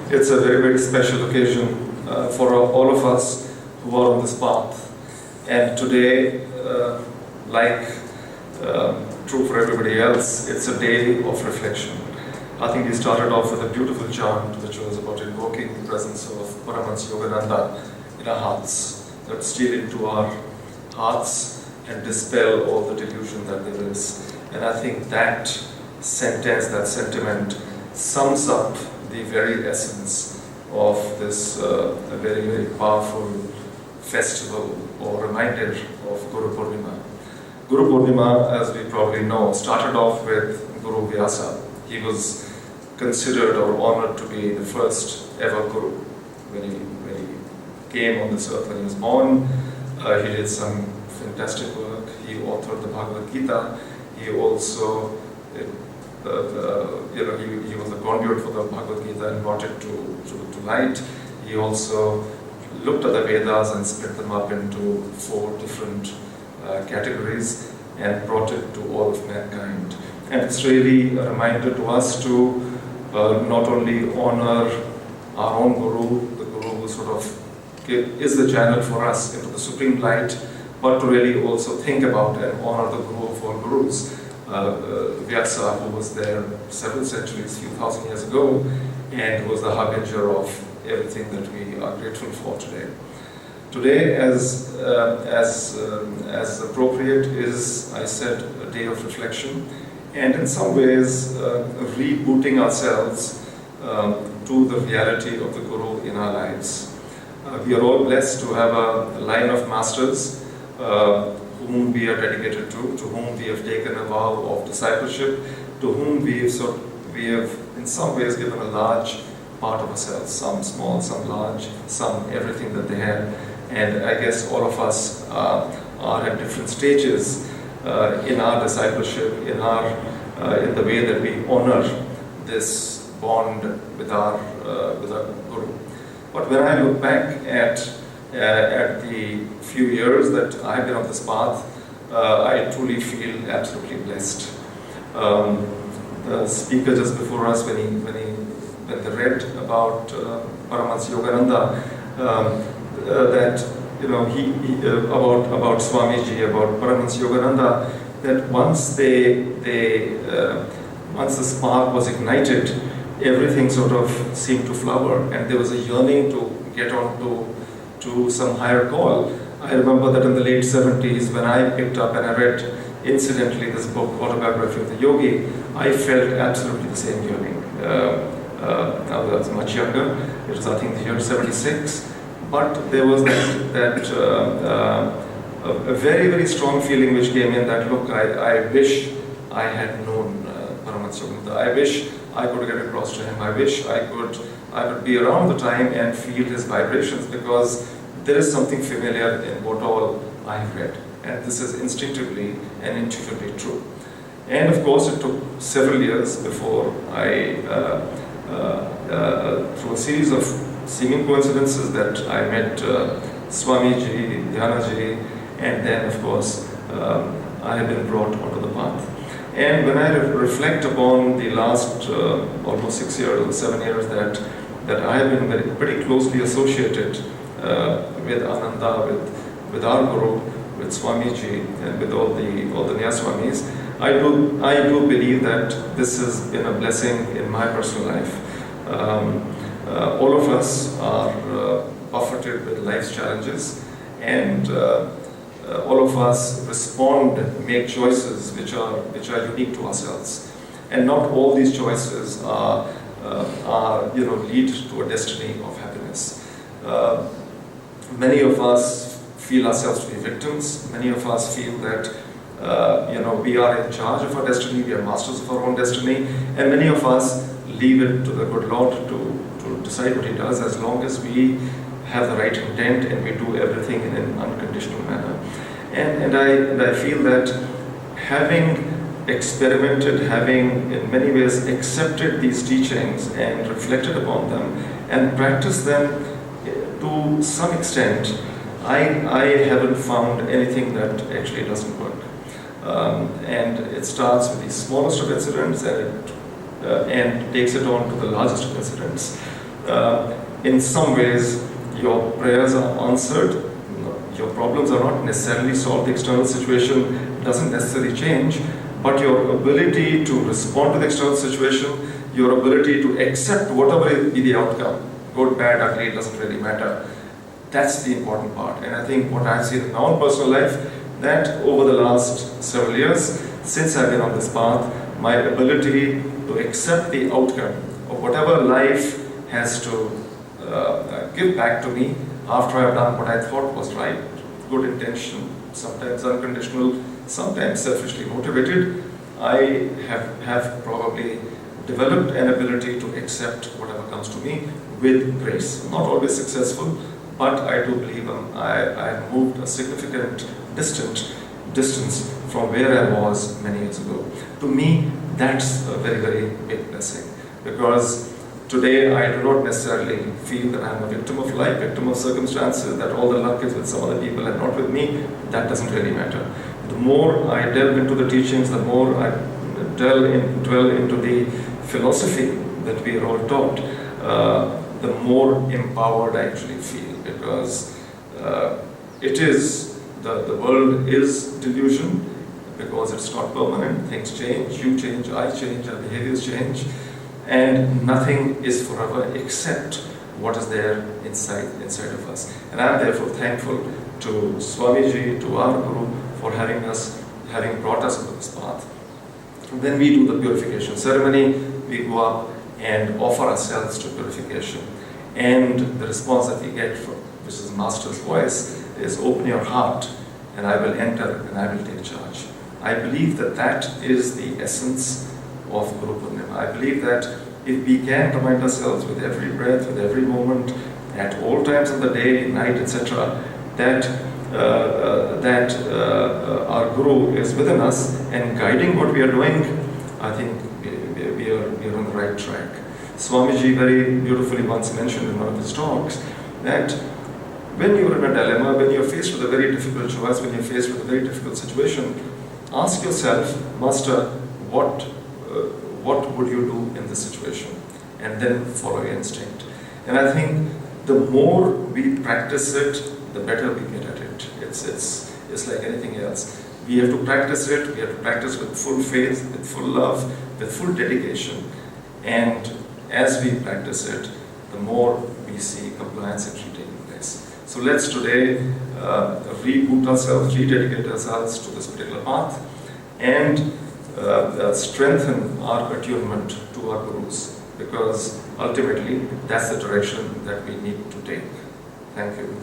It's a very, very special occasion for all of us who are on this path. And today, like true for everybody else, it's a day of reflection. I think we started off with a beautiful chant which was about invoking the presence of Paramhansa Yogananda in our hearts, that steal into our hearts and dispel all the delusion that there is. And I think that sentence, that sentiment, sums up the very essence of this very, very powerful festival or reminder of Guru Purnima. Guru Purnima, as we probably know, started off with Guru Vyasa. He was considered or honored to be the first ever Guru. When he came on this earth, when he was born, he did some fantastic work. He authored the Bhagavad Gita. He also he was a conduit for the Bhagavad Gita and brought it to light. He also looked at the Vedas and split them up into 4 different categories and brought it to all of mankind. And it's really a reminder to us to not only honor our own Guru, the Guru who sort of is the channel for us into the supreme light, but to really also think about and honor the Guru of all Gurus. Vyasa, who was there several centuries, few thousand years ago, and who was the harbinger of everything that we are grateful for today. Today, as appropriate, is, I said, a day of reflection, and in some ways rebooting ourselves to the reality of the Guru in our lives. We are all blessed to have a line of masters whom we are dedicated to whom we have taken a vow of discipleship, to whom we have in some ways given a large part of ourselves, some small, some large, some everything that they have. And I guess all of us are at different stages in our discipleship, in the way that we honor this bond with our Guru. But when I look back at the few years that I have been on this path, I truly feel absolutely blessed. The speaker just before us, when they read about Paramahansa Yogananda, that about Swamiji, about Paramahansa Yogananda, that once once the spark was ignited, everything sort of seemed to flower, and there was a yearning to get on to some higher call. I remember that in the late 70s, when I picked up and I read incidentally this book, Autobiography of the Yogi, I felt absolutely the same yearning. I was much younger. It was, I think, the year 76. But there was a very, very strong feeling which came in that, look, I wish I had known Paramahansa Yogananda. I wish I could get across to him. I wish I could be around the time and feel his vibrations, because there is something familiar in what all I have read. And this is instinctively and intuitively true. And of course, it took several years before I, through a series of seeming coincidences, that I met Swamiji, Dhyanaji, and then of course I have been brought onto the path. And when I reflect upon the last almost 6 years or 7 years that I have been pretty closely associated with Ananda, with our Guru, with Swamiji, and with all the Nyaswamis, I do believe that this has been a blessing in my personal life. All of us are buffeted with life's challenges, and all of us make choices which are unique to ourselves, and not all these choices are lead to a destiny of happiness. Many of us feel ourselves to be victims. Many of us feel that we are in charge of our destiny, we are masters of our own destiny, and many of us leave it to the good Lord to decide what He does, as long as we have the right intent and we do everything in an unconditional manner. And I feel that having experimented, having in many ways accepted these teachings and reflected upon them and practiced them to some extent, I haven't found anything that actually doesn't work. And it starts with the smallest of incidents and takes it on to the largest of incidents. in some ways your prayers are answered, your problems are not necessarily solved, the external situation doesn't necessarily change, but your ability to respond to the external situation, your ability to accept whatever be the outcome, good, bad, ugly, it doesn't really matter. That's the important part. And I think what I've seen in my own personal life, that over the last several years, since I've been on this path, my ability to accept the outcome of whatever life has to give back to me after I've done what I thought was right, good intention, sometimes unconditional, sometimes selfishly motivated, I have probably developed an ability to accept whatever comes to me with grace. Not always successful, but I do believe I have moved a significant distance from where I was many years ago. To me, that's a very, very big blessing, because today I do not necessarily feel that I'm a victim of life, victim of circumstances, that all the luck is with some other people and not with me. That doesn't really matter. The more I delve into the teachings, the more I dwell into the philosophy that we are all taught, the more empowered I actually feel, because the world is delusion, because it's not permanent. Things change, you change, I change, our behaviors change, and nothing is forever except what is there inside of us. And I'm therefore thankful to Swamiji, to our Guru, for having brought us into this path. When we do the purification ceremony, we go up and offer ourselves to purification. And the response that we get from, which is Master's voice, is open your heart and I will enter and I will take charge. I believe that is the essence of Guru Purnima. I believe that if we can remind ourselves with every breath, with every moment, at all times of the day, night, etc., that our Guru is within us and guiding what we are doing, I think we are on the right track. Swamiji very beautifully once mentioned in one of his talks that when you are in a dilemma, when you are faced with a very difficult choice, when you are faced with a very difficult situation, ask yourself, Master, what would you do in this situation? And then follow your instinct. And I think the more we practice it, the better we get at it. It's like anything else. We have to practice it. We have to practice with full faith, with full love, with full dedication. And as we practice it, the more we see compliance actually taking place. So let's today reboot ourselves, rededicate ourselves to this particular path, and strengthen our attunement to our Gurus, because ultimately that's the direction that we need to take. Thank you.